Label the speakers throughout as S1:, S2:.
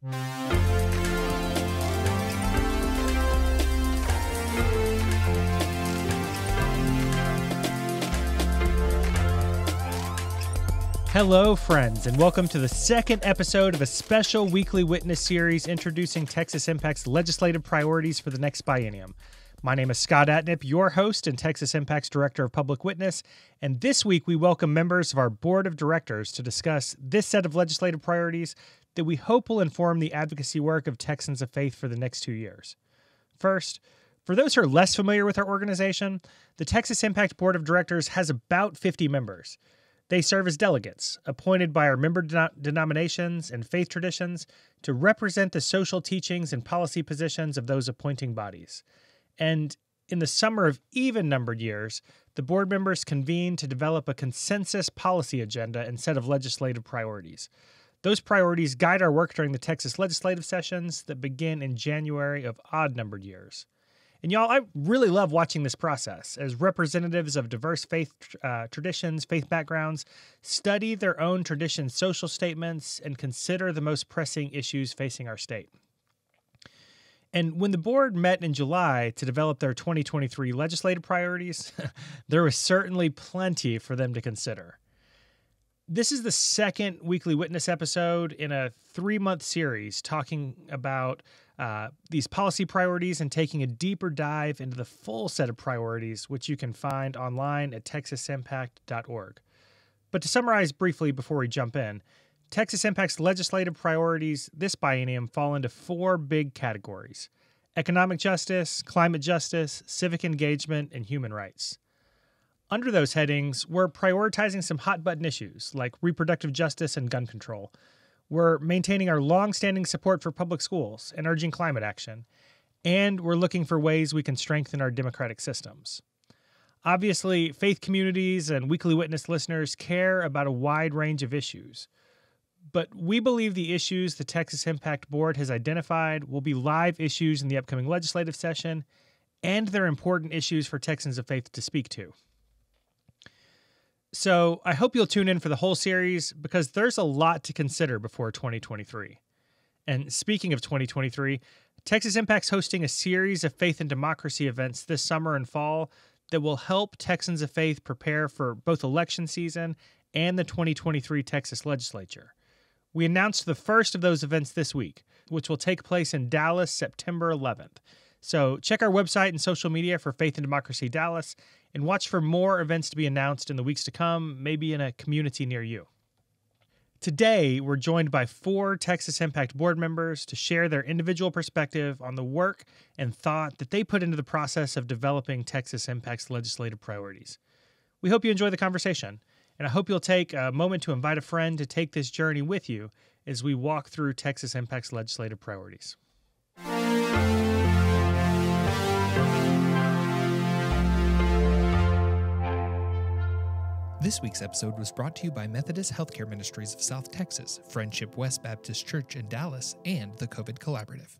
S1: Hello, friends, and welcome to the second episode of a special weekly witness series introducing Texas Impact's legislative priorities for the next biennium. My name is Scott Atnip, your host and Texas Impact's Director of Public Witness, and this week we welcome members of our Board of Directors to discuss this set of legislative priorities that we hope will inform the advocacy work of Texans of Faith for the next 2 years. First, for those who are less familiar with our organization, the Texas Impact Board of Directors has about 50 members. They serve as delegates, appointed by our member denominations and faith traditions to represent the social teachings and policy positions of those appointing bodies. And in the summer of even-numbered years, the board members convene to develop a consensus policy agenda and set of legislative priorities. Those priorities guide our work during the Texas legislative sessions that begin in January of odd-numbered years. And y'all, I really love watching this process as representatives of diverse faith traditions, faith backgrounds, study their own traditions' social statements and consider the most pressing issues facing our state. And when the board met in July to develop their 2023 legislative priorities, there was certainly plenty for them to consider. This is the second weekly witness episode in a 3-month series talking about these policy priorities and taking a deeper dive into the full set of priorities, which you can find online at texasimpact.org. But to summarize briefly before we jump in, Texas Impact's legislative priorities this biennium fall into 4 big categories: economic justice, climate justice, civic engagement, and human rights. Under those headings, we're prioritizing some hot-button issues like reproductive justice and gun control. We're maintaining our long-standing support for public schools and urging climate action. And we're looking for ways we can strengthen our democratic systems. Obviously, faith communities and weekly witness listeners care about a wide range of issues. But we believe the issues the Texas Impact Board has identified will be live issues in the upcoming legislative session, and they're important issues for Texans of Faith to speak to. So I hope you'll tune in for the whole series because there's a lot to consider before 2023. And speaking of 2023, Texas Impact's hosting a series of faith and democracy events this summer and fall that will help Texans of Faith prepare for both election season and the 2023 Texas legislature. We announced the first of those events this week, which will take place in Dallas, September 11th. So check our website and social media for Faith and Democracy Dallas, and watch for more events to be announced in the weeks to come, maybe in a community near you. Today, we're joined by 4 Texas Impact board members to share their individual perspective on the work and thought that they put into the process of developing Texas Impact's legislative priorities. We hope you enjoy the conversation, and I hope you'll take a moment to invite a friend to take this journey with you as we walk through Texas Impact's legislative priorities.
S2: This week's episode was brought to you by Methodist Healthcare Ministries of South Texas, Friendship West Baptist Church in Dallas, and the COVID Collaborative.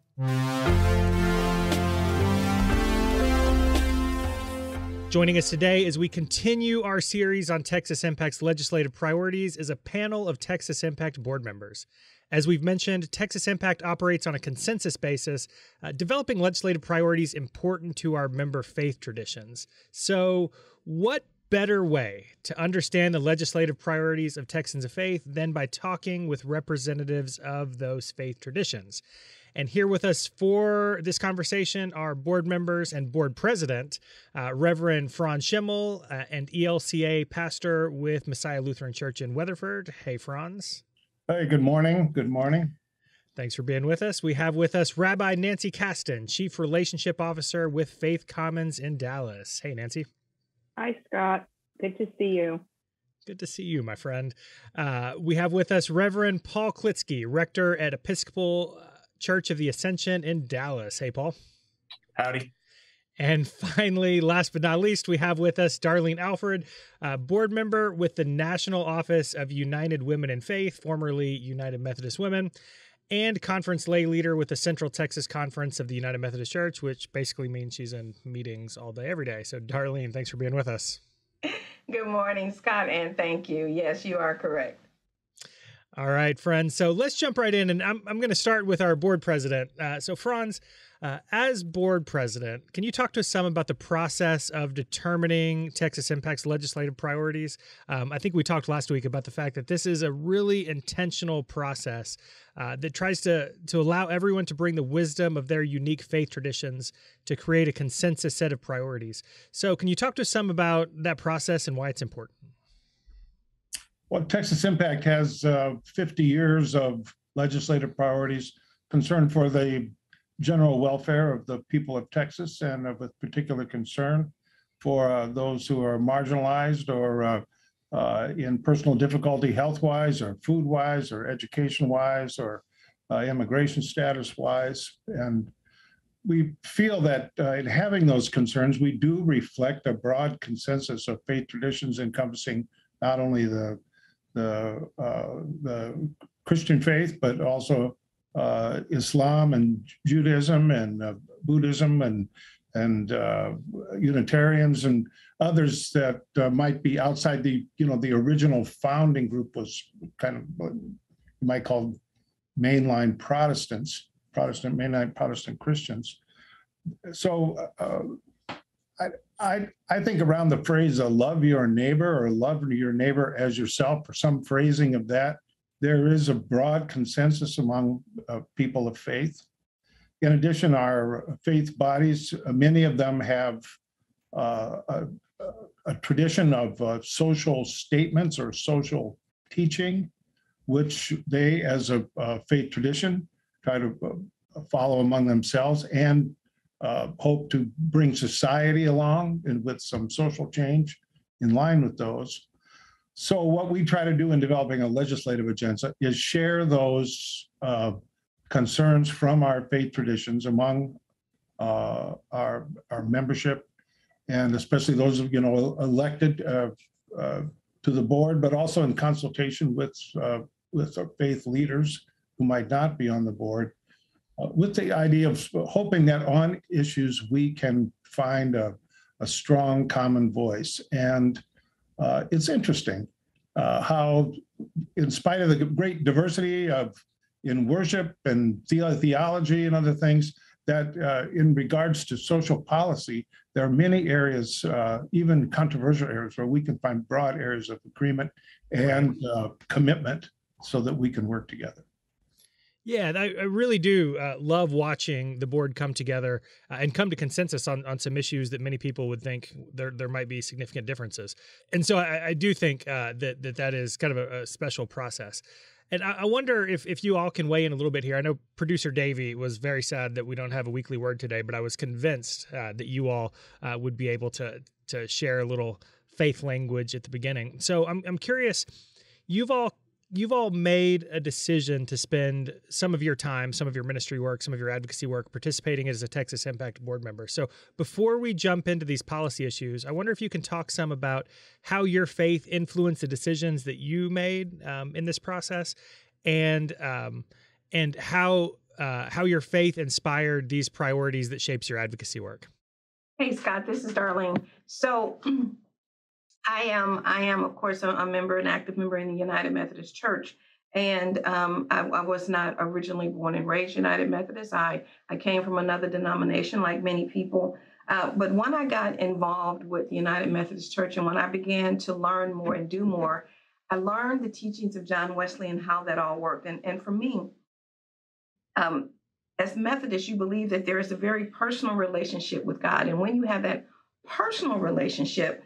S1: Joining us today as we continue our series on Texas Impact's legislative priorities is a panel of Texas Impact board members. As we've mentioned, Texas Impact operates on a consensus basis, developing legislative priorities important to our member faith traditions. So what better way to understand the legislative priorities of Texans of Faith than by talking with representatives of those faith traditions? And here with us for this conversation are board members and board president, Reverend Franz Schemmel, and ELCA pastor with Messiah Lutheran Church in Weatherford. Hey, Franz.
S3: Hey, good morning. Good morning.
S1: Thanks for being with us. We have with us Rabbi Nancy Kasten, Chief Relationship Officer with Faith Commons in Dallas. Hey, Nancy.
S4: Hi, Scott. Good to see you.
S1: Good to see you, my friend. We have with us Reverend Paul Klitzke, Rector at Episcopal Church of the Ascension in Dallas. Hey, Paul.
S5: Howdy.
S1: And finally, last but not least, we have with us Darlene Alfred, board member with the National Office of United Women in Faith, formerly United Methodist Women, and conference lay leader with the Central Texas Conference of the United Methodist Church, which basically means she's in meetings all day, every day. So Darlene, thanks for being with us.
S6: Good morning, Scott, and thank you. Yes, you are correct.
S1: All right, friends. So let's jump right in, and I'm going to start with our board president. So Franz, as board president, can you talk to us some about the process of determining Texas Impact's legislative priorities? I think we talked last week about the fact that this is a really intentional process that tries to allow everyone to bring the wisdom of their unique faith traditions to create a consensus set of priorities. So can you talk to us some about that process and why it's important?
S3: Well, Texas Impact has 50 years of legislative priorities concerned for the general welfare of the people of Texas and of a particular concern for those who are marginalized or in personal difficulty health-wise or food-wise or education-wise or immigration status-wise. And we feel that in having those concerns, we do reflect a broad consensus of faith traditions encompassing not only the Christian faith, but also Islam and Judaism and Buddhism and Unitarians and others that might be outside the original founding group was kind of what you might call mainline mainline Protestant Christians. So I think around the phrase love your neighbor or love your neighbor as yourself or some phrasing of that, there is a broad consensus among people of faith. In addition, our faith bodies, many of them have a tradition of social statements or social teaching, which they as a faith tradition try to follow among themselves and hope to bring society along and with some social change in line with those. So what we try to do in developing a legislative agenda is share those concerns from our faith traditions among our membership, and especially those elected to the board, but also in consultation with our faith leaders who might not be on the board. With the idea of hoping that on issues we can find a strong common voice. And it's interesting how, in spite of the great diversity in worship and theology and other things, that in regards to social policy, there are many areas, even controversial areas, where we can find broad areas of agreement and commitment so that we can work together.
S1: Yeah, I really do love watching the board come together and come to consensus on some issues that many people would think there might be significant differences. And so I do think that is kind of a special process. And I wonder if you all can weigh in a little bit here. I know producer Davey was very sad that we don't have a weekly word today, but I was convinced that you all would be able to share a little faith language at the beginning. So I'm curious, you've all made a decision to spend some of your time, some of your ministry work, some of your advocacy work participating as a Texas Impact board member. So before we jump into these policy issues, I wonder if you can talk some about how your faith influenced the decisions that you made in this process, and how your faith inspired these priorities that shapes your advocacy work.
S5: Hey, Scott, this is Darlene. So I am, of course, a member, an active member in the United Methodist Church. And I was not originally born and raised United Methodist. I came from another denomination, like many people. But when I got involved with the United Methodist Church and when I began to learn more and do more, I learned the teachings of John Wesley and how that all worked. And for me, as Methodist, you believe that there is a very personal relationship with God. And when you have that personal relationship,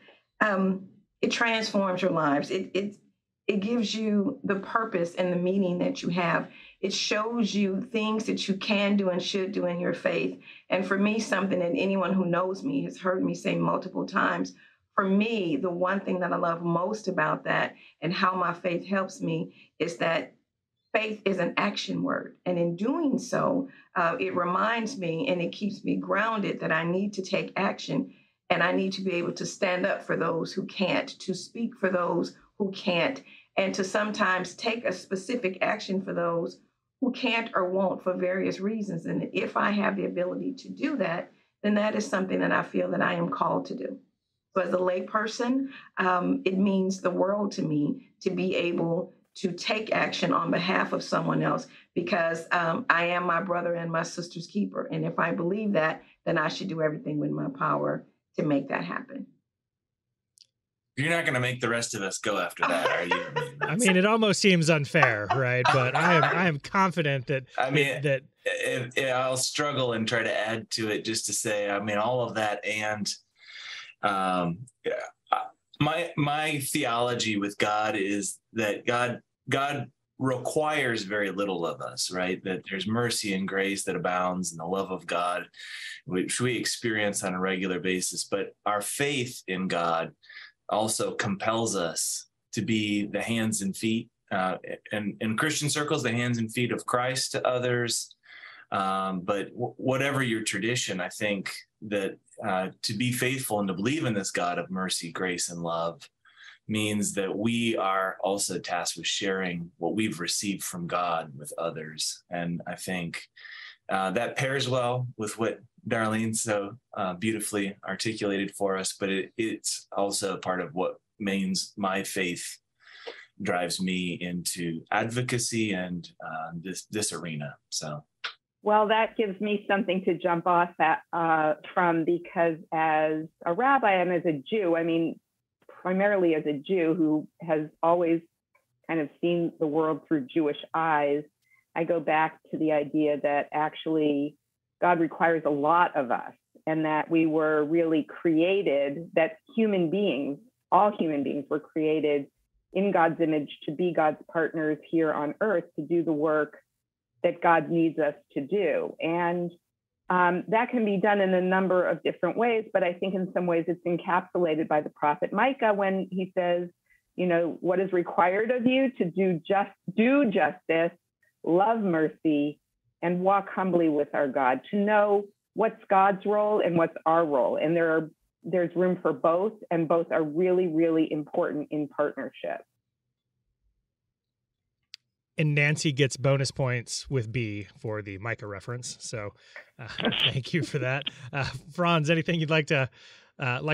S5: it transforms your lives. It gives you the purpose and the meaning that you have. It shows you things that you can do and should do in your faith. And for me, something that anyone who knows me has heard me say multiple times, for me, the one thing that I love most about that and how my faith helps me is that faith is an action word. And in doing so, it reminds me and it keeps me grounded that I need to take action. And I need to be able to stand up for those who can't, to speak for those who can't, and to sometimes take a specific action for those who can't or won't for various reasons. And if I have the ability to do that, then that is something that I feel that I am called to do. So as a layperson, it means the world to me to be able to take action on behalf of someone else, because I am my brother and my sister's keeper. And if I believe that, then I should do everything within my power to make that happen.
S6: You're not going to make the rest of us go after that, are you?
S1: I mean, it almost seems unfair, right? But I am confident that
S6: I'll struggle and try to add to it just to say, I mean, all of that, and my theology with God is that God requires very little of us, right? That there's mercy and grace that abounds, and the love of God, which we experience on a regular basis. But our faith in God also compels us to be the hands and feet, and in Christian circles, the hands and feet of Christ to others. But whatever your tradition, I think that to be faithful and to believe in this God of mercy, grace, and love means that we are also tasked with sharing what we've received from God with others. And I think that pairs well with what Darlene so beautifully articulated for us, but it's also part of what means my faith drives me into advocacy and this arena. So,
S4: well, that gives me something to jump off from, because as a rabbi and as a Jew, I mean, primarily as a Jew who has always kind of seen the world through Jewish eyes, I go back to the idea that actually God requires a lot of us, and that we were really created, that human beings, all human beings were created in God's image to be God's partners here on earth, to do the work that God needs us to do. And that can be done in a number of different ways, but I think in some ways it's encapsulated by the prophet Micah when he says, you know, what is required of you to do justice, love mercy, and walk humbly with our God, to know what's God's role and what's our role. And there's room for both, and both are really, really important in partnership.
S1: And Nancy gets bonus points with B for the Micah reference. So thank you for that. Franz, anything you'd like to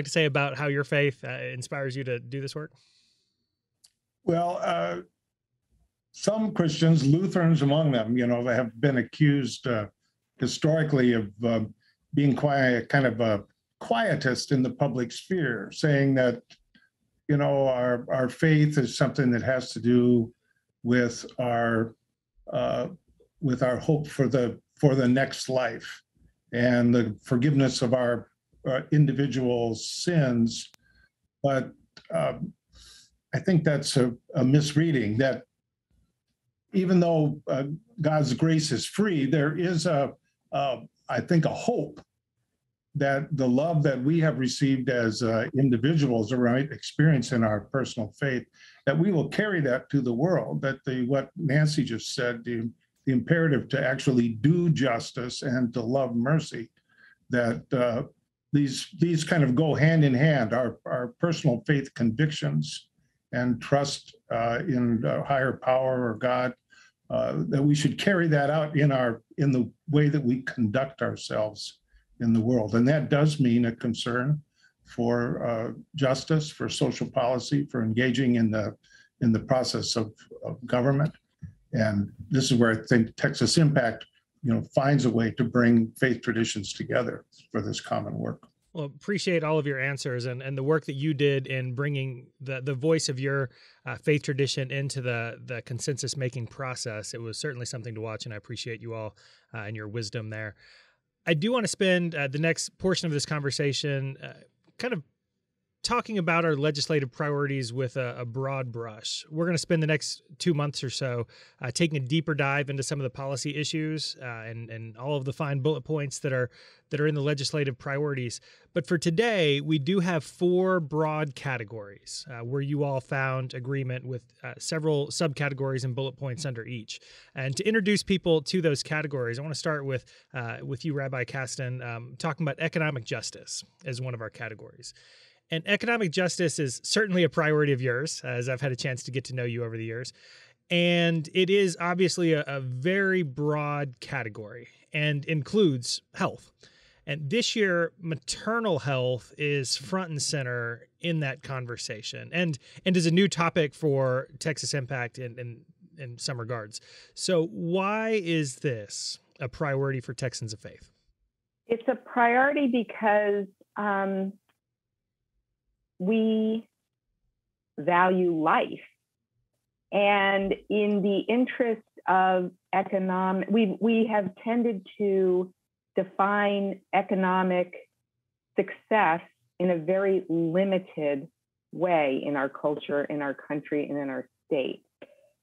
S1: say about how your faith inspires you to do this work?
S3: Well, some Christians, Lutherans among them, have been accused historically of being kind of a quietist in the public sphere, saying that, our faith is something that has to do with our hope for the next life and the forgiveness of our individual sins. But I think that's a misreading, that even though God's grace is free, there is I think a hope that the love that we have received as individuals, right, experience in our personal faith, that we will carry that to the world, that what Nancy just said, the imperative to actually do justice and to love mercy, that these kind of go hand in hand, our personal faith convictions and trust in a higher power or God, that we should carry that out in the way that we conduct ourselves in the world. And that does mean a concern for justice, for social policy, for engaging in the process of government. And this is where I think Texas Impact, finds a way to bring faith traditions together for this common work.
S1: Well, appreciate all of your answers and the work that you did in bringing the voice of your faith tradition into the consensus-making process. It was certainly something to watch, and I appreciate you all and your wisdom there. I do want to spend the next portion of this conversation kind of talking about our legislative priorities with a broad brush. We're going to spend the next 2 months or so taking a deeper dive into some of the policy issues and all of the fine bullet points that are in the legislative priorities. But for today, we do have 4 broad categories where you all found agreement with several subcategories and bullet points under each. And to introduce people to those categories, I want to start with you, Rabbi Kasten, talking about economic justice as one of our categories. And economic justice is certainly a priority of yours, as I've had a chance to get to know you over the years. And it is obviously a very broad category and includes health. And this year, maternal health is front and center in that conversation, and is a new topic for Texas Impact in some regards. So why is this a priority for Texans of Faith?
S4: It's a priority because we value life. And in the interest of economic, we have tended to define economic success in a very limited way in our culture, in our country, and in our state.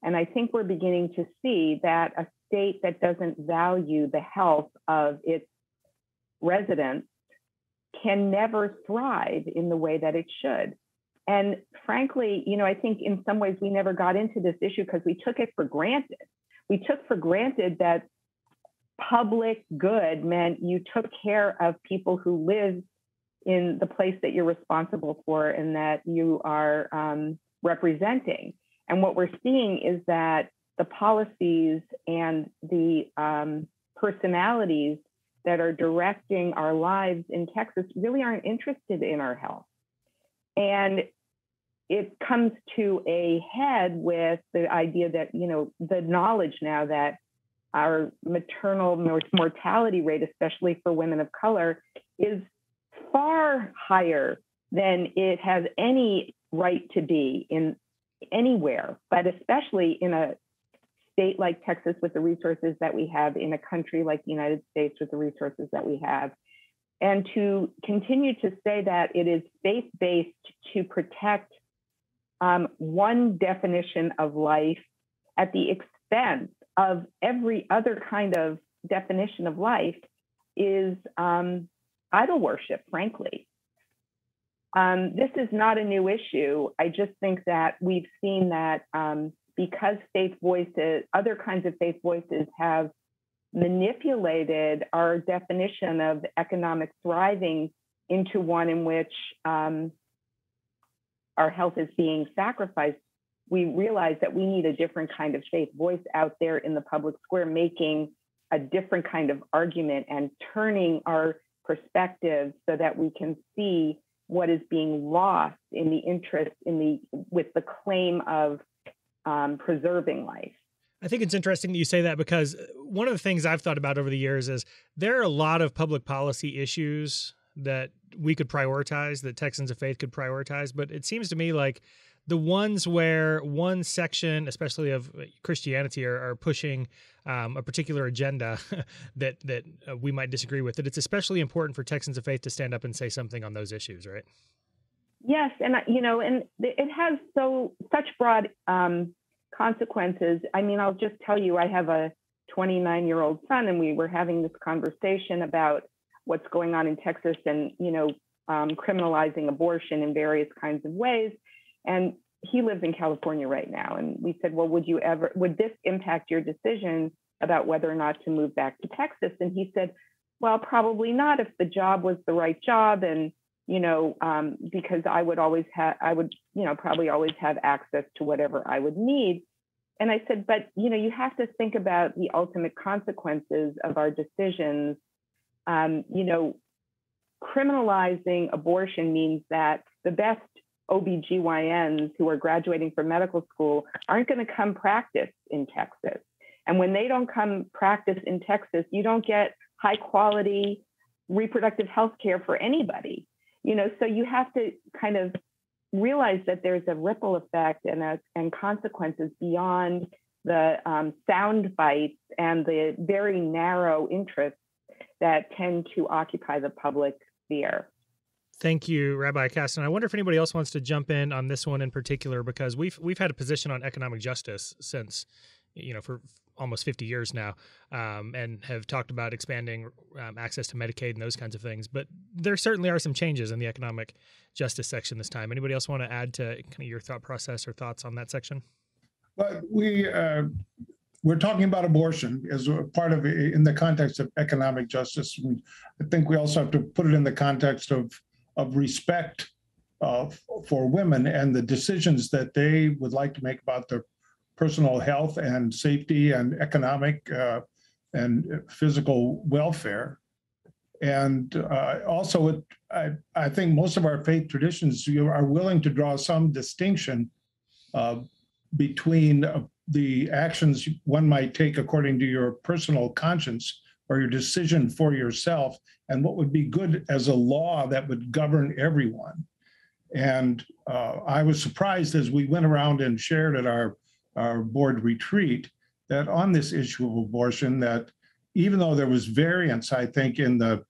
S4: And I think we're beginning to see that a state that doesn't value the health of its residents can never thrive in the way that it should. And frankly, I think in some ways we never got into this issue because we took it for granted. We took for granted that public good meant you took care of people who live in the place that you're responsible for and that you are representing. And what we're seeing is that the policies and the personalities that are directing our lives in Texas really aren't interested in our health. And it comes to a head with the idea that, the knowledge now that our maternal mortality rate, especially for women of color, is far higher than it has any right to be in anywhere, but especially in a state like Texas with the resources that we have, in a country like the United States with the resources that we have. And to continue to say that it is faith-based to protect one definition of life at the expense of every other kind of definition of life is idol worship, frankly. This is not a new issue. I just think that we've seen that because faith voices, other kinds of faith voices have manipulated our definition of economic thriving into one in which our health is being sacrificed. We realize that we need a different kind of faith voice out there in the public square, making a different kind of argument and turning our perspective so that we can see what is being lost in the interest with the claim of preserving life.
S1: I think it's interesting that you say that, because one of the things I've thought about over the years is there are a lot of public policy issues that we could prioritize, that Texans of Faith could prioritize. But it seems to me like the ones where one section, especially of Christianity, are pushing a particular agenda that we might disagree with, that it's especially important for Texans of Faith to stand up and say something on those issues, right?
S4: Yes, and and it has such broad consequences. I mean, I'll just tell you, I have a 29-year-old son, and we were having this conversation about what's going on in Texas and, criminalizing abortion in various kinds of ways. And he lives in California right now. And we said, well, would this impact your decision about whether or not to move back to Texas? And he said, well, probably not if the job was the right job. And, because I would probably always have access to whatever I would need. And I said, but, you have to think about the ultimate consequences of our decisions. Criminalizing abortion means that the best OBGYNs who are graduating from medical school aren't going to come practice in Texas. And when they don't come practice in Texas, you don't get high quality reproductive health care for anybody. So you have to kind of realize that there's a ripple effect and consequences beyond the sound bites and the very narrow interests that tend to occupy the public sphere.
S1: Thank you, Rabbi Kasten. I wonder if anybody else wants to jump in on this one in particular, because we've had a position on economic justice since, for almost 50 years now, and have talked about expanding access to Medicaid and those kinds of things. But there certainly are some changes in the economic justice section this time. Anybody else want to add to kind of your thought process or thoughts on that section?
S3: But we're talking about abortion as a part of in the context of economic justice. And I think we also have to put it in the context of respect for women and the decisions that they would like to make about their personal health and safety and economic and physical welfare. And also, I think most of our faith traditions are willing to draw some distinction between the actions one might take according to your personal conscience or your decision for yourself and what would be good as a law that would govern everyone. And I was surprised as we went around and shared at our board retreat that on this issue of abortion, that even though there was variance, I think, in the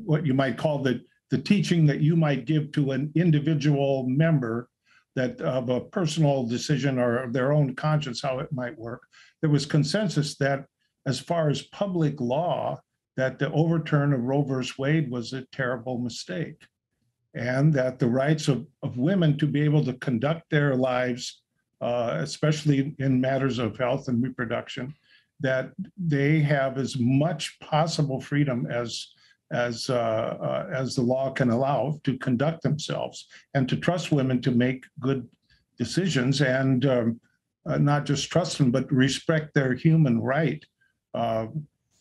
S3: what you might call the teaching that you might give to an individual member that of a personal decision or of their own conscience, how it might work, there was consensus that as far as public law, that the overturn of Roe versus Wade was a terrible mistake. And that the rights of women to be able to conduct their lives, especially in matters of health and reproduction, that they have as much possible freedom as the law can allow to conduct themselves, and to trust women to make good decisions, and not just trust them, but respect their human right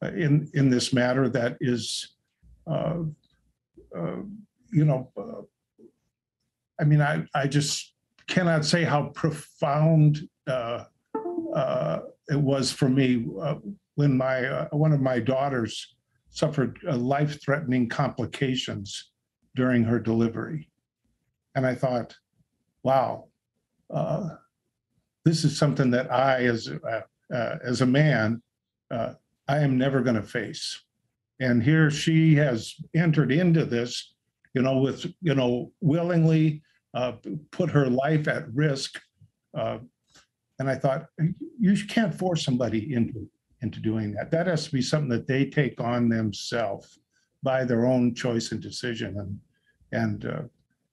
S3: in this matter that is, I mean, I just cannot say how profound it was for me when one of my daughters suffered life-threatening complications during her delivery. And I thought, wow, this is something that I, as a man, I am never going to face. And here she has entered into this, with, willingly put her life at risk. And I thought, you can't force somebody into doing that. That has to be something that they take on themselves by their own choice and decision. And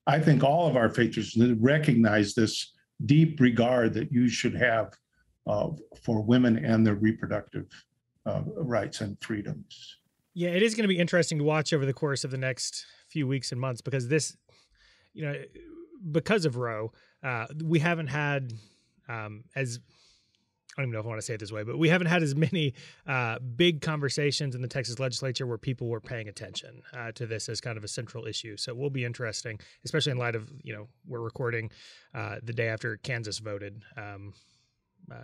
S3: I think all of our faith traditions recognize this deep regard that you should have for women and their reproductive rights and freedoms.
S1: Yeah, it is going to be interesting to watch over the course of the next few weeks and months, because this, because of Roe, we haven't had as, I don't even know if I want to say it this way, but we haven't had as many big conversations in the Texas legislature where people were paying attention to this as kind of a central issue. So it will be interesting, especially in light of, we're recording the day after Kansas voted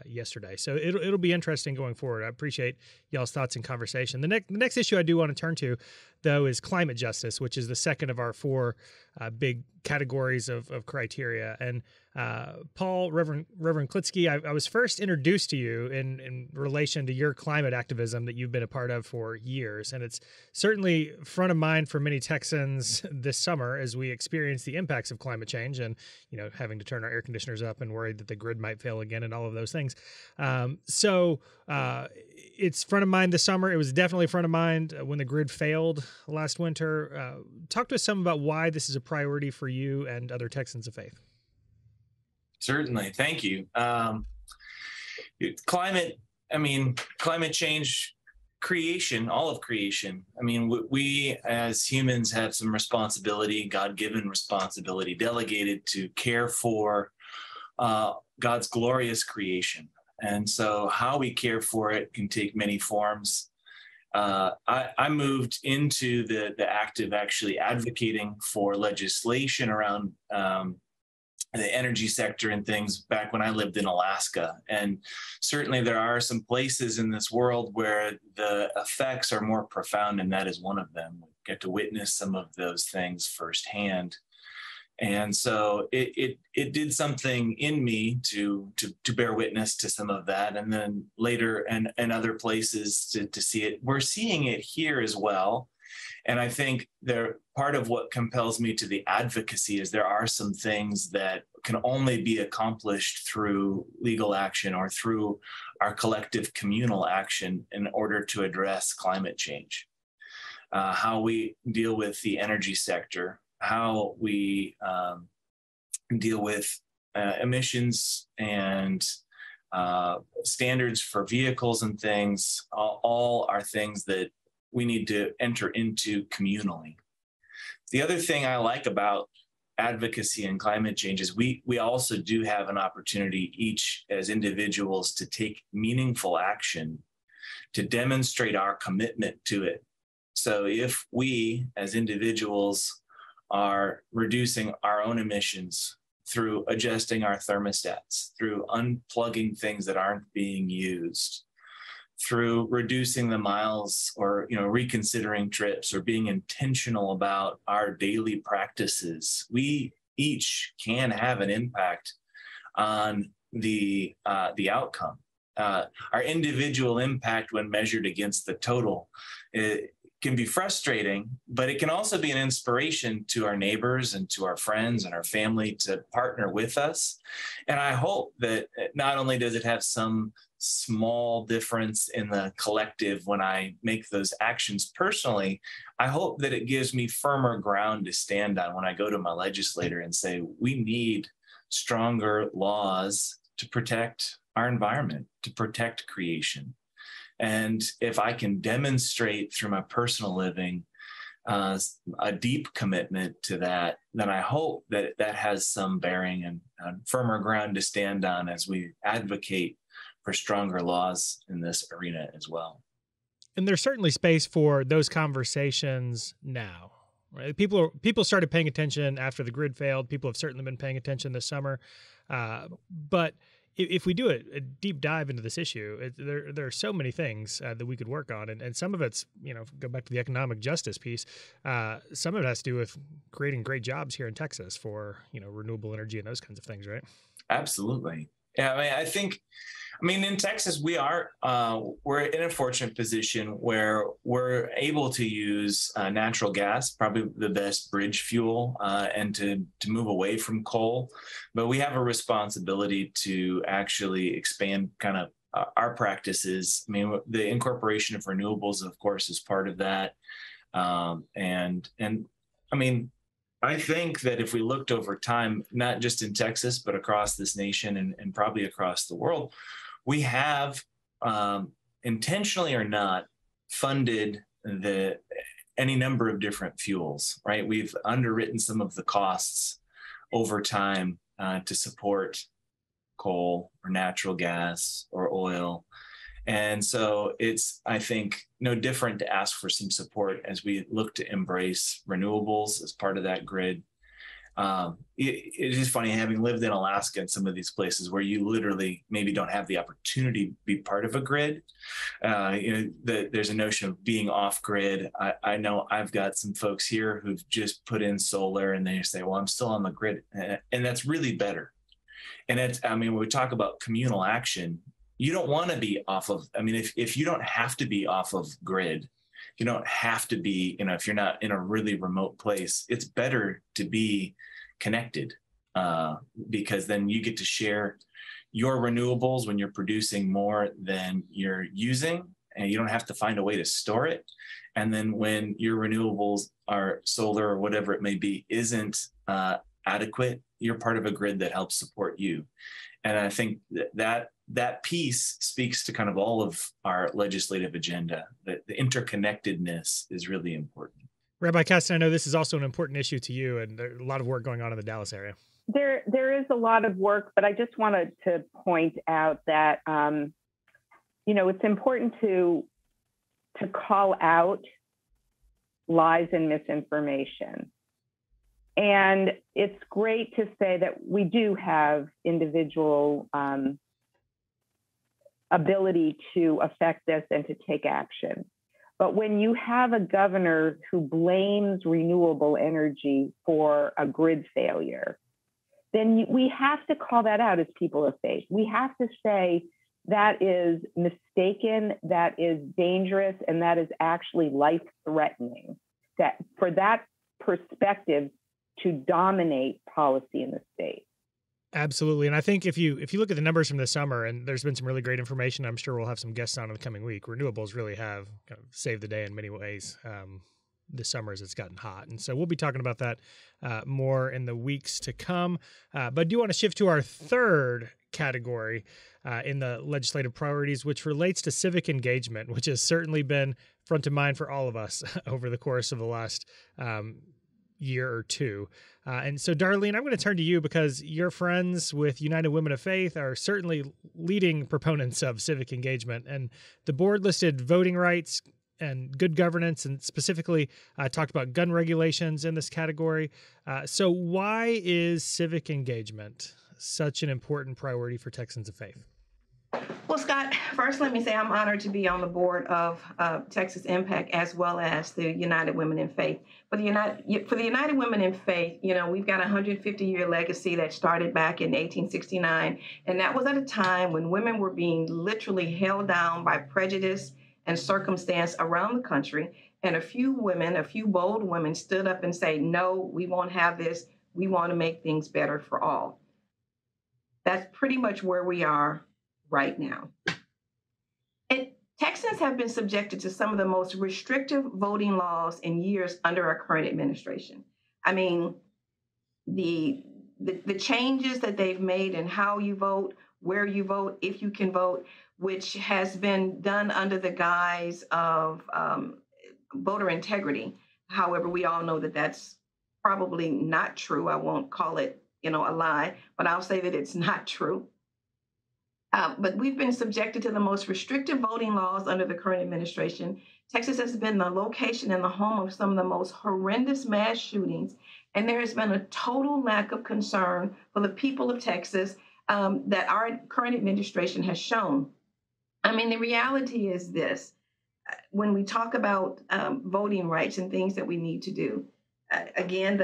S1: yesterday. So it'll be interesting going forward. I appreciate y'all's thoughts and conversation. The next issue I do want to turn to, though, is climate justice, which is the second of our four big categories of criteria. And Paul, Reverend Klitzke, I was first introduced to you in relation to your climate activism that you've been a part of for years. And it's certainly front of mind for many Texans this summer as we experience the impacts of climate change and, having to turn our air conditioners up and worried that the grid might fail again and all of those things. So it's front of mind this summer. It was definitely front of mind when the grid failed last winter. Talk to us some about why this is a priority for you and other Texans of faith.
S6: Certainly. Thank you. Climate change, creation, all of creation. We as humans have some responsibility, God-given responsibility, delegated to care for God's glorious creation. And so how we care for it can take many forms. I moved into the act of actually advocating for legislation around the energy sector and things back when I lived in Alaska. And certainly there are some places in this world where the effects are more profound, and that is one of them. We get to witness some of those things firsthand. And so it did something in me to bear witness to some of that. And then later and other places to see it. We're seeing it here as well. And I think part of what compels me to the advocacy is there are some things that can only be accomplished through legal action or through our collective communal action in order to address climate change. How we deal with the energy sector, how we deal with emissions and standards for vehicles and things, all are things that we need to enter into communally. The other thing I like about advocacy and climate change is we also do have an opportunity each as individuals to take meaningful action to demonstrate our commitment to it. So if we as individuals are reducing our own emissions through adjusting our thermostats, through unplugging things that aren't being used, through reducing the miles or reconsidering trips or being intentional about our daily practices, we each can have an impact on the outcome. Our individual impact, when measured against the total, it can be frustrating, but it can also be an inspiration to our neighbors and to our friends and our family to partner with us. And I hope that not only does it have some small difference in the collective when I make those actions personally, I hope that it gives me firmer ground to stand on when I go to my legislator and say, we need stronger laws to protect our environment, to protect creation. And if I can demonstrate through my personal living a deep commitment to that, then I hope that that has some bearing and firmer ground to stand on as we advocate for stronger laws in this arena as well.
S1: And there's certainly space for those conversations now. Right? People started paying attention after the grid failed. People have certainly been paying attention this summer. But if we do a deep dive into this issue, there are so many things that we could work on. And some of it's, go back to the economic justice piece. Some of it has to do with creating great jobs here in Texas for, renewable energy and those kinds of things, right?
S6: Absolutely. Yeah, I mean, in Texas, we're in a fortunate position where we're able to use natural gas, probably the best bridge fuel, and to move away from coal. But we have a responsibility to actually expand kind of our practices. I mean, the incorporation of renewables, of course, is part of that. And I mean, I think that if we looked over time, not just in Texas, but across this nation and probably across the world, we have, intentionally or not, funded any number of different fuels, right? We've underwritten some of the costs over time to support coal or natural gas or oil. And so it's, I think, no different to ask for some support as we look to embrace renewables as part of that grid. It is funny, having lived in Alaska and some of these places where you literally maybe don't have the opportunity to be part of a grid. There's a notion of being off grid. I know I've got some folks here who've just put in solar and they say, well, I'm still on the grid. And that's really better. And when we talk about communal action, you don't want to be off of, if you don't have to be off of grid, you don't have to be, if you're not in a really remote place, it's better to be connected because then you get to share your renewables when you're producing more than you're using, and you don't have to find a way to store it. And then when your renewables are solar or whatever it may be isn't adequate, you're part of a grid that helps support you. And I think that piece speaks to kind of all of our legislative agenda, that the interconnectedness is really important.
S1: Rabbi Kasten, I know this is also an important issue to you, and there's a lot of work going on in the Dallas area.
S4: There is a lot of work, but I just wanted to point out that, it's important to call out lies and misinformation. And it's great to say that we do have individual ability to affect this and to take action. But when you have a governor who blames renewable energy for a grid failure, then we have to call that out as people of faith. We have to say that is mistaken, that is dangerous, and that is actually life-threatening. That for that perspective to dominate policy in the state.
S1: Absolutely. And I think if you look at the numbers from this summer, and there's been some really great information, I'm sure we'll have some guests on in the coming week, renewables really have kind of saved the day in many ways this summer as it's gotten hot. And so we'll be talking about that more in the weeks to come. But I do want to shift to our third category in the legislative priorities, which relates to civic engagement, which has certainly been front of mind for all of us over the course of the last year or two. And so, Darlene, I'm going to turn to you because your friends with United Women of Faith are certainly leading proponents of civic engagement. And the board listed voting rights and good governance, and specifically talked about gun regulations in this category. So why is civic engagement such an important priority for Texans of Faith?
S5: Well, Scott, first let me say I'm honored to be on the board of Texas Impact as well as the United Women in Faith. For the United Women in Faith, we've got a 150-year legacy that started back in 1869, and that was at a time when women were being literally held down by prejudice and circumstance around the country. And a few bold women stood up and say, no, we won't have this. We want to make things better for all. That's pretty much where we are right now. Texans have been subjected to some of the most restrictive voting laws in years under our current administration. I mean, the changes that they've made in how you vote, where you vote, if you can vote, which has been done under the guise of voter integrity. However, we all know that that's probably not true. I won't call it, a lie, but I'll say that it's not true. But we've been subjected to the most restrictive voting laws under the current administration. Texas has been the location and the home of some of the most horrendous mass shootings, and there has been a total lack of concern for the people of Texas that our current administration has shown. I mean, the reality is this. When we talk about voting rights and things that we need to do, again,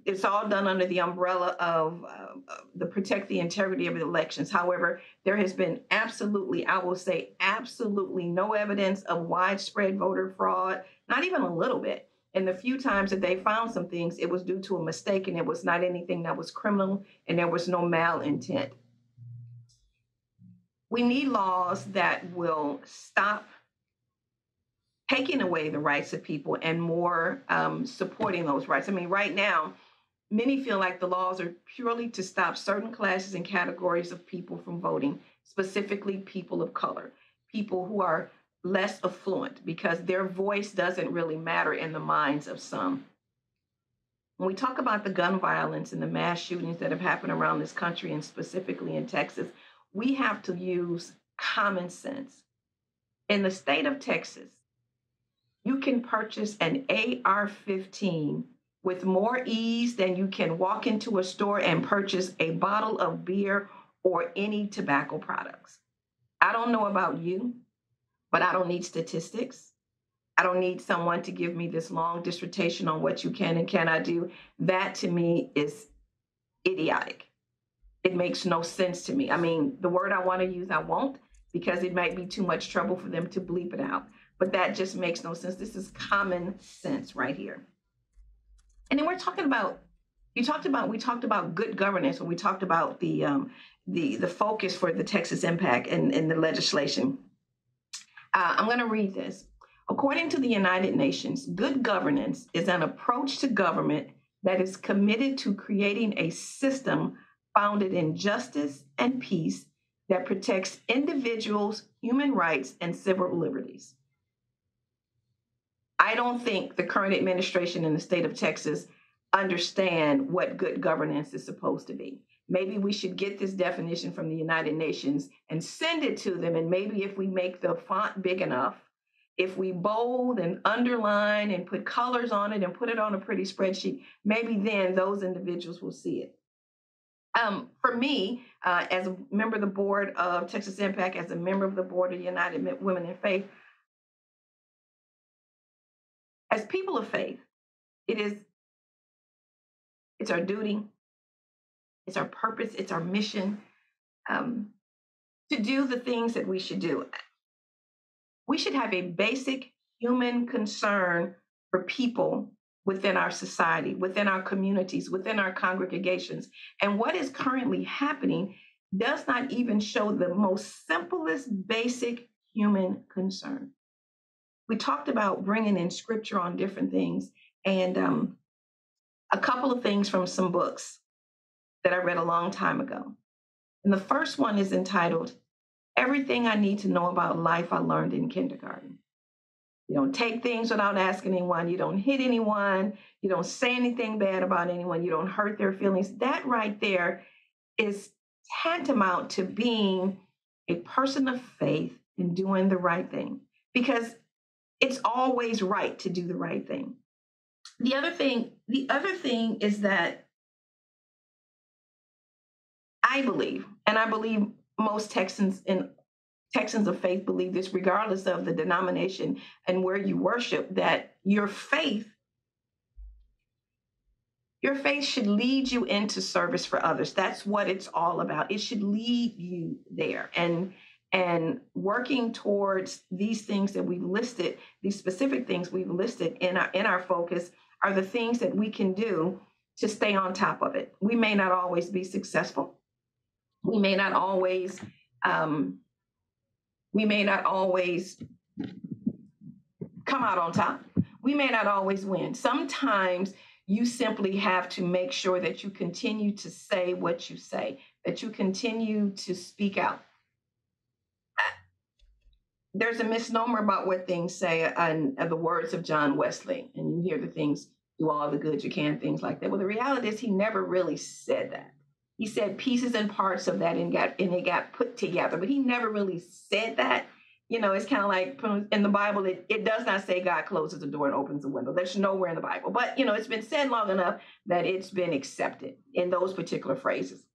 S5: it's all done under the umbrella of the protect the integrity of the elections. However, there has been absolutely no evidence of widespread voter fraud, not even a little bit. And the few times that they found some things, it was due to a mistake, and it was not anything that was criminal, and there was no malintent. We need laws that will stop taking away the rights of people and more supporting those rights. I mean, right now, many feel like the laws are purely to stop certain classes and categories of people from voting, specifically people of color, people who are less affluent, because their voice doesn't really matter in the minds of some. When we talk about the gun violence and the mass shootings that have happened around this country, and specifically in Texas, we have to use common sense. In the state of Texas, you can purchase an AR-15 with more ease than you can walk into a store and purchase a bottle of beer or any tobacco products. I don't know about you, but I don't need statistics. I don't need someone to give me this long dissertation on what you can and cannot do. That to me is idiotic. It makes no sense to me. I mean, the word I want to use, I won't, because it might be too much trouble for them to bleep it out. But that just makes no sense. This is common sense right here. And then we talked about good governance when we talked about the focus for the Texas Impact and the legislation. I'm going to read this. According to the United Nations, good governance is an approach to government that is committed to creating a system founded in justice and peace that protects individuals' human rights and civil liberties. I don't think the current administration in the state of Texas understand what good governance is supposed to be. Maybe we should get this definition from the United Nations and send it to them. And maybe if we make the font big enough, if we bold and underline and put colors on it and put it on a pretty spreadsheet, maybe then those individuals will see it. For me, as a member of the board of Texas Impact, as a member of the board of United Women in Faith, as people of faith, it's our duty, it's our purpose, it's our mission to do the things that we should do. We should have a basic human concern for people within our society, within our communities, within our congregations. And what is currently happening does not even show the most simplest, basic human concern. We talked about bringing in scripture on different things, and a couple of things from some books that I read a long time ago. And the first one is entitled, Everything I Need to Know About Life I Learned in Kindergarten. You don't take things without asking anyone. You don't hit anyone. You don't say anything bad about anyone. You don't hurt their feelings. That right there is tantamount to being a person of faith and doing the right thing, because it's always right to do the right thing. The other thing is that I believe, and I believe most Texans of faith believe this, regardless of the denomination and where you worship, that your faith should lead you into service for others. That's what it's all about. It should lead you there. And working towards these things that we've listed, these specific things we've listed in our focus, are the things that we can do to stay on top of it. We may not always be successful. We may not always come out on top. We may not always win. Sometimes you simply have to make sure that you continue to say what you say, that you continue to speak out. There's a misnomer about what things say and the words of John Wesley, and you hear the things, do all the good you can, things like that. Well, the reality is he never really said that. He said pieces and parts of that and it got put together, but he never really said that. You know, it's kind of like in the Bible, it does not say God closes the door and opens the window. There's nowhere in the Bible, but it's been said long enough that it's been accepted in those particular phrases.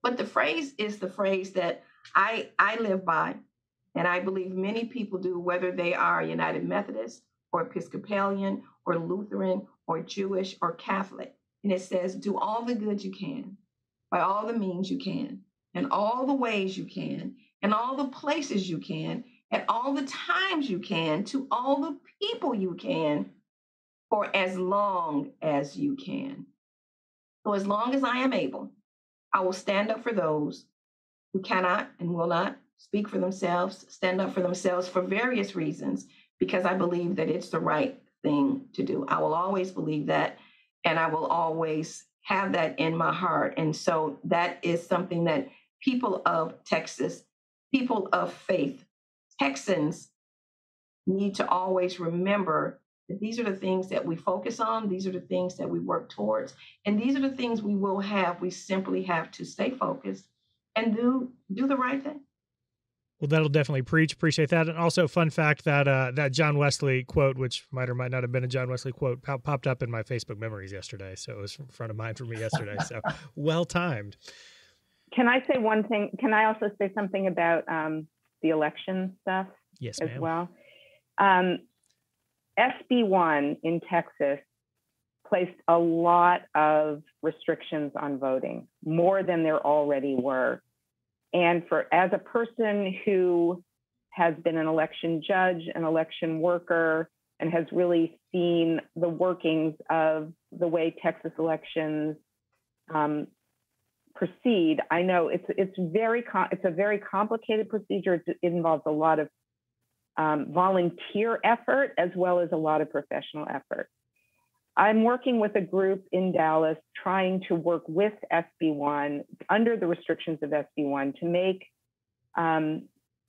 S5: But the phrase is the phrase that I live by, and I believe many people do, whether they are United Methodist or Episcopalian or Lutheran or Jewish or Catholic. And it says, do all the good you can, by all the means you can, and all the ways you can, and all the places you can, at all the times you can, to all the people you can, for as long as you can. So as long as I am able, I will stand up for those who cannot and will not speak for themselves, stand up for themselves for various reasons, because I believe that it's the right thing to do. I will always believe that, and I will always have that in my heart. And so that is something that people of Texas, people of faith, Texans need to always remember that these are the things that we focus on. These are the things that we work towards. And these are the things we will have. We simply have to stay focused and do the right thing.
S1: Well, that'll definitely preach. Appreciate that. And also, fun fact that that John Wesley quote, which might or might not have been a John Wesley quote, popped up in my Facebook memories yesterday. So it was front of mind for me yesterday. So well timed.
S4: Can I say one thing? Can I also say something about the election stuff?
S1: Yes,
S4: as
S1: ma'am.
S4: well? SB1 in Texas placed a lot of restrictions on voting, more than there already were. And as a person who has been an election judge, an election worker, and has really seen the workings of the way Texas elections proceed, I know it's a very complicated procedure. It involves a lot of volunteer effort as well as a lot of professional effort. I'm working with a group in Dallas trying to work with SB1 under the restrictions of SB1 to make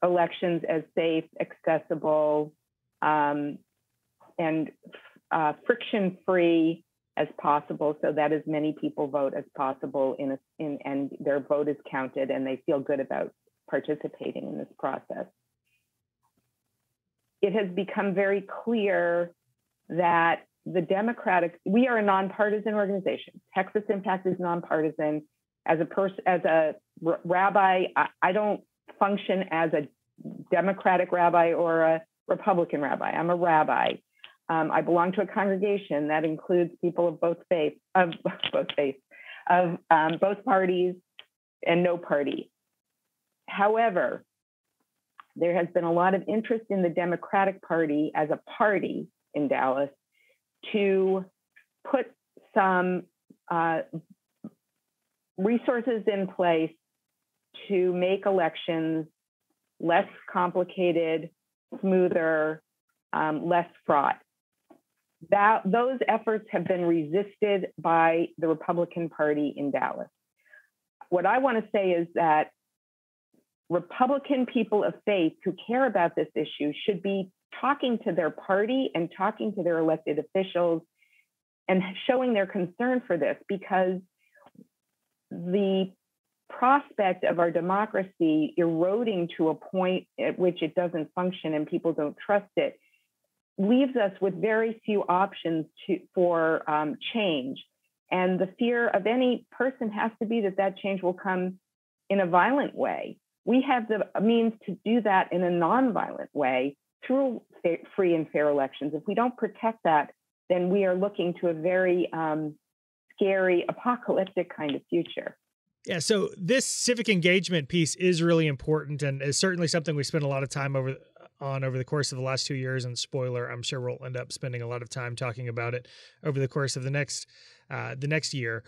S4: elections as safe, accessible, and friction-free as possible, so that as many people vote as possible and their vote is counted and they feel good about participating in this process. It has become very clear that we are a nonpartisan organization. Texas Impact is nonpartisan. As a rabbi, I don't function as a Democratic rabbi or a Republican rabbi. I'm a rabbi. I belong to a congregation that includes people of both parties and no party. However, there has been a lot of interest in the Democratic Party as a party in Dallas to put some resources in place to make elections less complicated, smoother, less fraught. Those efforts have been resisted by the Republican Party in Dallas. What I want to say is that Republican people of faith who care about this issue should be talking to their party and talking to their elected officials and showing their concern for this, because the prospect of our democracy eroding to a point at which it doesn't function and people don't trust it leaves us with very few options for change. And the fear of any person has to be that change will come in a violent way. We have the means to do that in a nonviolent way through free and fair elections. If we don't protect that, then we are looking to a very scary, apocalyptic kind of future.
S1: Yeah, so this civic engagement piece is really important and is certainly something we spent a lot of time over the course of the last 2 years. And spoiler, I'm sure we'll end up spending a lot of time talking about it over the course of the next year.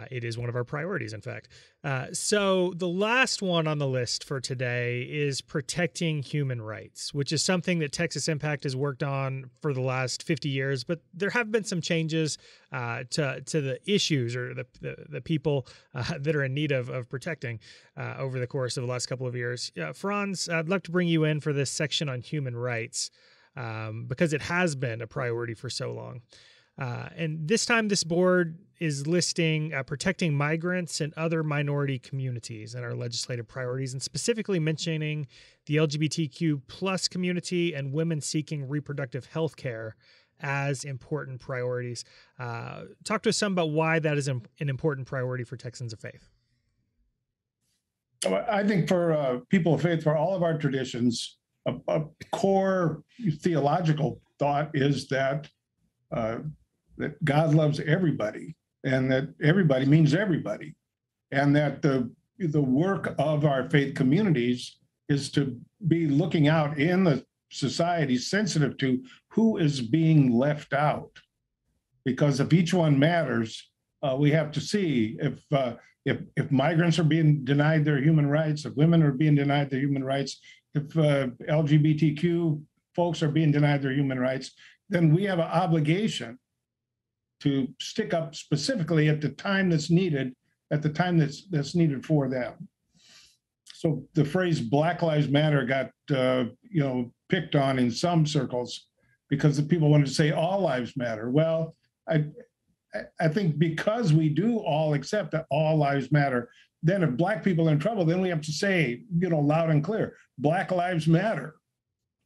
S1: It is one of our priorities, in fact. So the last one on the list for today is protecting human rights, which is something that Texas Impact has worked on for the last 50 years. But there have been some changes to the issues or the people that are in need of protecting over the course of the last couple of years. Franz, I'd love to bring you in for this section on human rights because it has been a priority for so long. And this time, this board is listing protecting migrants and other minority communities in our legislative priorities, and specifically mentioning the LGBTQ plus community and women seeking reproductive health care as important priorities. Talk to us some about why that is an important priority for Texans of faith.
S3: I think for people of faith, for all of our traditions, a core theological thought is that God loves everybody, and that everybody means everybody, and that the work of our faith communities is to be looking out in the society sensitive to who is being left out. Because if each one matters, we have to see if migrants are being denied their human rights, if women are being denied their human rights, if LGBTQ folks are being denied their human rights, then we have an obligation to stick up specifically at the time that's needed, at the time that's needed for them. So the phrase Black Lives Matter got picked on in some circles because the people wanted to say all lives matter. Well, I think because we do all accept that all lives matter, then if Black people are in trouble, then we have to say, loud and clear, Black lives matter.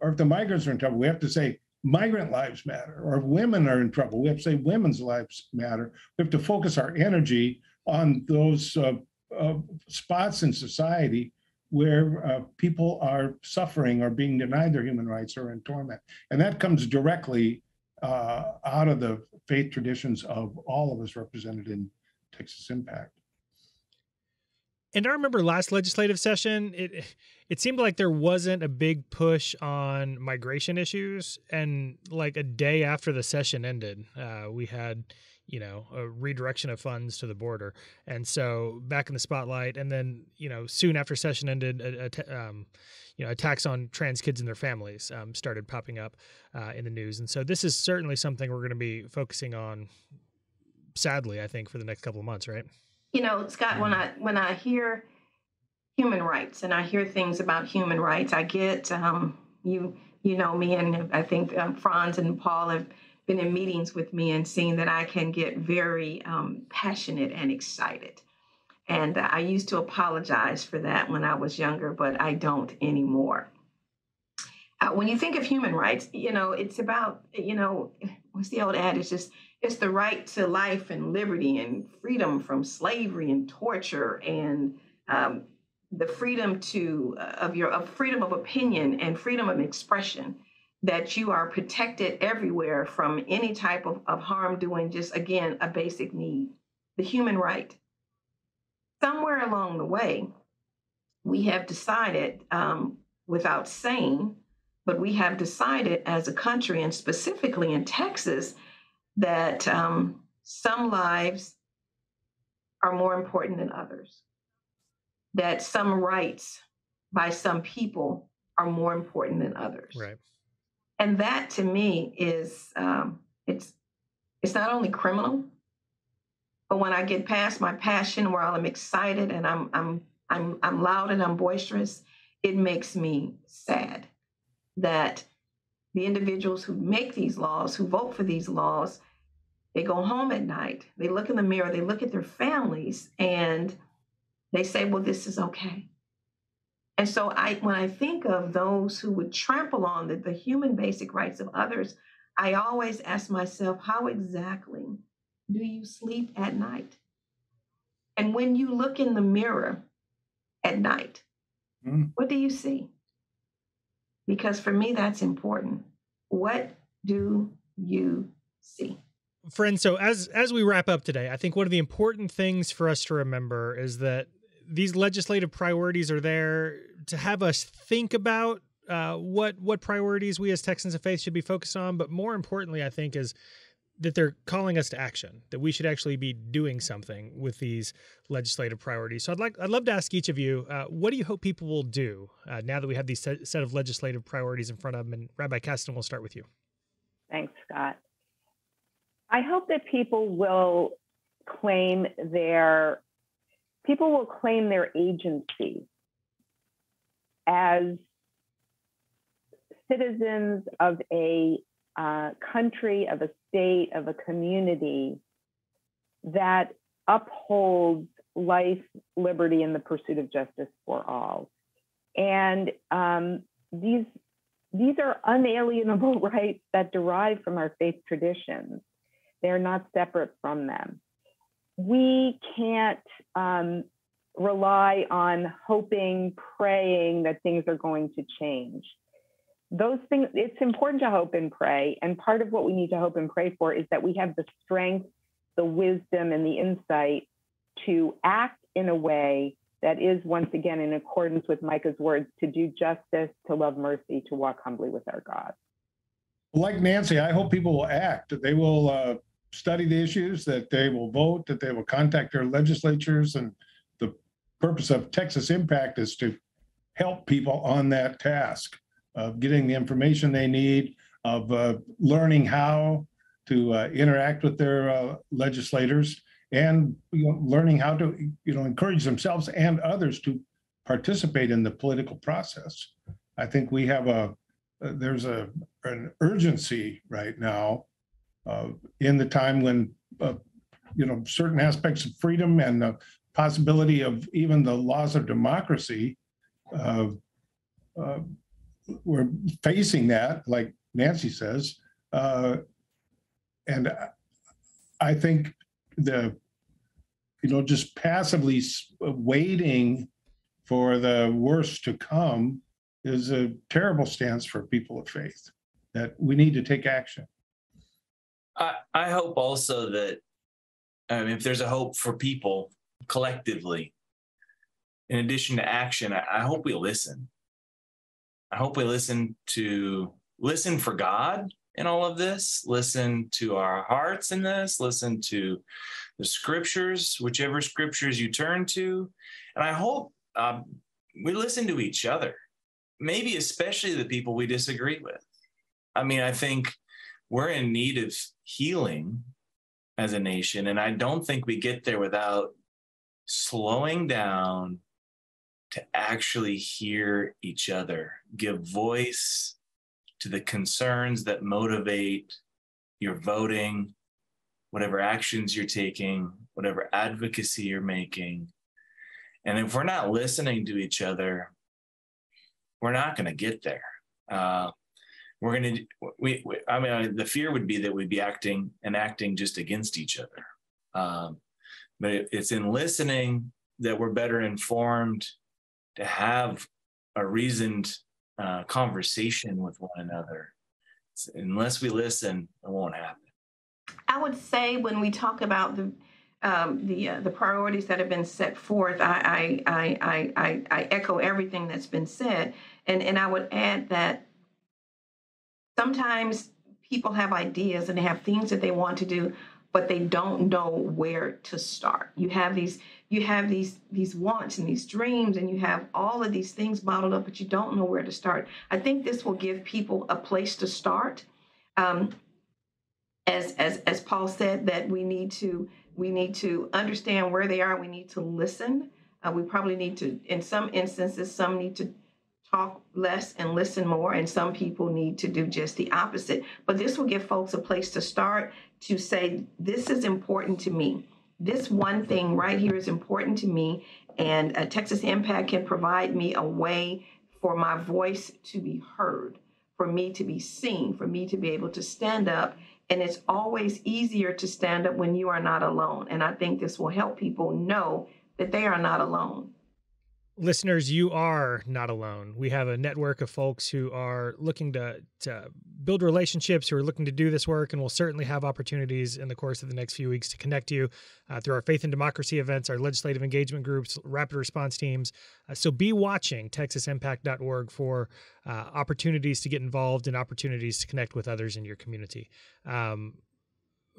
S3: Or if the migrants are in trouble, we have to say, migrant lives matter. Or if women are in trouble, we have to say women's lives matter. We have to focus our energy on those spots in society where people are suffering or being denied their human rights or in torment. And that comes directly out of the faith traditions of all of us represented in Texas Impact.
S1: And I remember last legislative session, it seemed like there wasn't a big push on migration issues. And like a day after the session ended, we had, a redirection of funds to the border. And so back in the spotlight. And then, soon after session ended, attacks on trans kids and their families started popping up in the news. And so this is certainly something we're going to be focusing on, sadly, I think, for the next couple of months, right?
S5: Scott, when I hear human rights and I hear things about human rights, I get, you know me, and I think Franz and Paul have been in meetings with me and seen that I can get very passionate and excited. And I used to apologize for that when I was younger, but I don't anymore. When you think of human rights, it's about, what's the old adage? It's the right to life and liberty and freedom from slavery and torture and the freedom of freedom of opinion and freedom of expression, that you are protected everywhere from any type of harm doing, just, again, a basic need, the human right. Somewhere along the way, we have decided, without saying, but we have decided as a country, and specifically in Texas, that some lives are more important than others, that some rights by some people are more important than others.
S1: Right.
S5: And that, to me, is it's not only criminal, but when I get past my passion, where I'm excited and I'm loud and I'm boisterous, it makes me sad that the individuals who make these laws, who vote for these laws, they go home at night, they look in the mirror, they look at their families, and they say, well, this is okay. And so when I think of those who would trample on the human basic rights of others, I always ask myself, how exactly do you sleep at night? And when you look in the mirror at night, what do you see? Because for me, that's important. What do you see?
S1: Friends, so as we wrap up today, I think one of the important things for us to remember is that these legislative priorities are there to have us think about what priorities we as Texans of faith should be focused on. But more importantly, I think, is that they're calling us to action, that we should actually be doing something with these legislative priorities. So I'd love to ask each of you, what do you hope people will do now that we have these set of legislative priorities in front of them? And Rabbi Kasten, we'll start with you.
S4: Thanks, Scott. I hope that people will claim their agency as citizens of a country, of a state, of a community that upholds life, liberty, and the pursuit of justice for all. And these are unalienable rights that derive from our faith traditions. They're not separate from them. We can't rely on hoping, praying that things are going to change. Those things, it's important to hope and pray. And part of what we need to hope and pray for is that we have the strength, the wisdom, and the insight to act in a way that is, once again, in accordance with Micah's words, to do justice, to love mercy, to walk humbly with our God.
S3: Like Nancy, I hope people will act. They will study the issues, that they will vote, that they will contact their legislatures. And the purpose of Texas Impact is to help people on that task of getting the information they need, of learning how to interact with their legislators, and learning how to encourage themselves and others to participate in the political process. I think we have there's an urgency right now in the time when certain aspects of freedom and the possibility of even the laws of democracy, we're facing that, like Nancy says, and I think just passively waiting for the worst to come is a terrible stance for people of faith, that we need to take action.
S6: I hope also that if there's a hope for people collectively, in addition to action, I hope we listen. I hope we listen for God in all of this, listen to our hearts in this, listen to the scriptures, whichever scriptures you turn to. And I hope we listen to each other, maybe especially the people we disagree with. I think we're in need of healing as a nation, and I don't think we get there without slowing down to actually hear each other, give voice to the concerns that motivate your voting, whatever actions you're taking, whatever advocacy you're making. And if we're not listening to each other, we're not going to get there. The fear would be that we'd be acting just against each other. But it's in listening that we're better informed to have a reasoned conversation with one another. Unless we listen, it won't happen.
S5: I would say when we talk about the priorities that have been set forth, I echo everything that's been said, and I would add that sometimes people have ideas and they have things that they want to do, but they don't know where to start. You have these wants and these dreams, and you have all of these things bottled up, but you don't know where to start. I think this will give people a place to start. As Paul said, that we need to understand where they are. We need to listen. We probably need to, in some instances, some need to talk less and listen more, and some people need to do just the opposite. But this will give folks a place to start to say, this is important to me. This one thing right here is important to me, and Texas Impact can provide me a way for my voice to be heard, for me to be seen, for me to be able to stand up. And it's always easier to stand up when you are not alone. And I think this will help people know that they are not alone.
S1: Listeners, you are not alone. We have a network of folks who are looking to build relationships, who are looking to do this work, and we'll certainly have opportunities in the course of the next few weeks to connect you through our Faith and Democracy events, our legislative engagement groups, rapid response teams. So be watching texasimpact.org for opportunities to get involved and opportunities to connect with others in your community.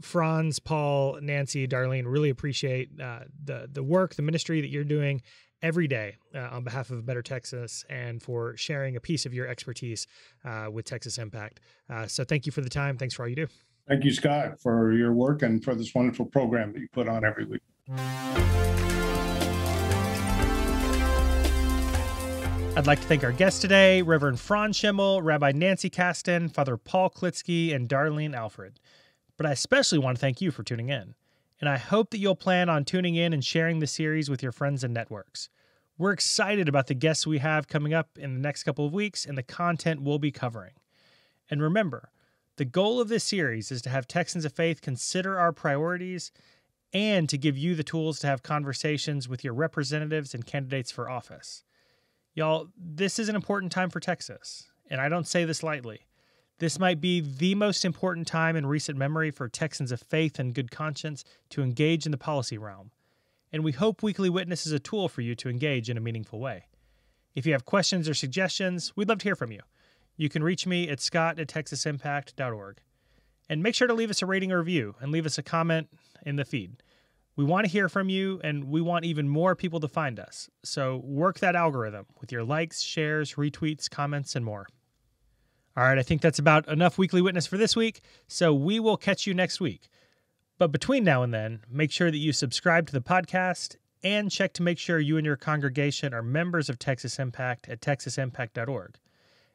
S1: Franz, Paul, Nancy, Darlene, really appreciate the work, the ministry that you're doing every day on behalf of a Better Texas, and for sharing a piece of your expertise with Texas Impact. So thank you for the time. Thanks for all you do.
S3: Thank you, Scott, for your work and for this wonderful program that you put on every week.
S1: I'd like to thank our guests today, Reverend Franz Schemmel, Rabbi Nancy Kasten, Father Paul Klitzke, and Darlene Alfred. But I especially want to thank you for tuning in. And I hope that you'll plan on tuning in and sharing the series with your friends and networks. We're excited about the guests we have coming up in the next couple of weeks and the content we'll be covering. And remember, the goal of this series is to have Texans of Faith consider our priorities and to give you the tools to have conversations with your representatives and candidates for office. Y'all, this is an important time for Texas, and I don't say this lightly. This might be the most important time in recent memory for Texans of faith and good conscience to engage in the policy realm. And we hope Weekly Witness is a tool for you to engage in a meaningful way. If you have questions or suggestions, we'd love to hear from you. You can reach me at scott@texasimpact.org. And make sure to leave us a rating or review and leave us a comment in the feed. We want to hear from you, and we want even more people to find us. So work that algorithm with your likes, shares, retweets, comments, and more. All right, I think that's about enough Weekly Witness for this week, so we will catch you next week. But between now and then, make sure that you subscribe to the podcast and check to make sure you and your congregation are members of Texas Impact at texasimpact.org.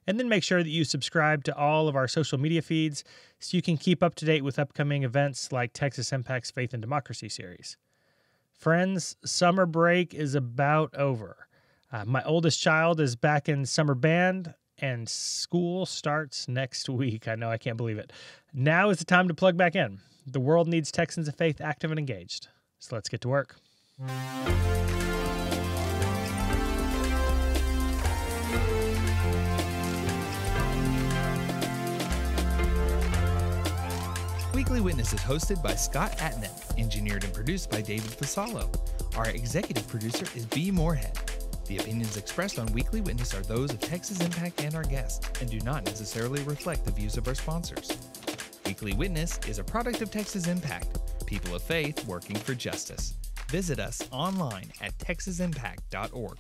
S1: And then make sure that you subscribe to all of our social media feeds so you can keep up to date with upcoming events like Texas Impact's Faith and Democracy series. Friends, summer break is about over. My oldest child is back in summer band, and school starts next week. I know, I can't believe it. Now is the time to plug back in. The world needs Texans of Faith active and engaged. So let's get to work.
S2: Weekly Witness is hosted by Scott Atnett, engineered and produced by David Fasalo. Our executive producer is B. Moorhead. The opinions expressed on Weekly Witness are those of Texas Impact and our guests, and do not necessarily reflect the views of our sponsors. Weekly Witness is a product of Texas Impact, people of faith working for justice. Visit us online at texasimpact.org.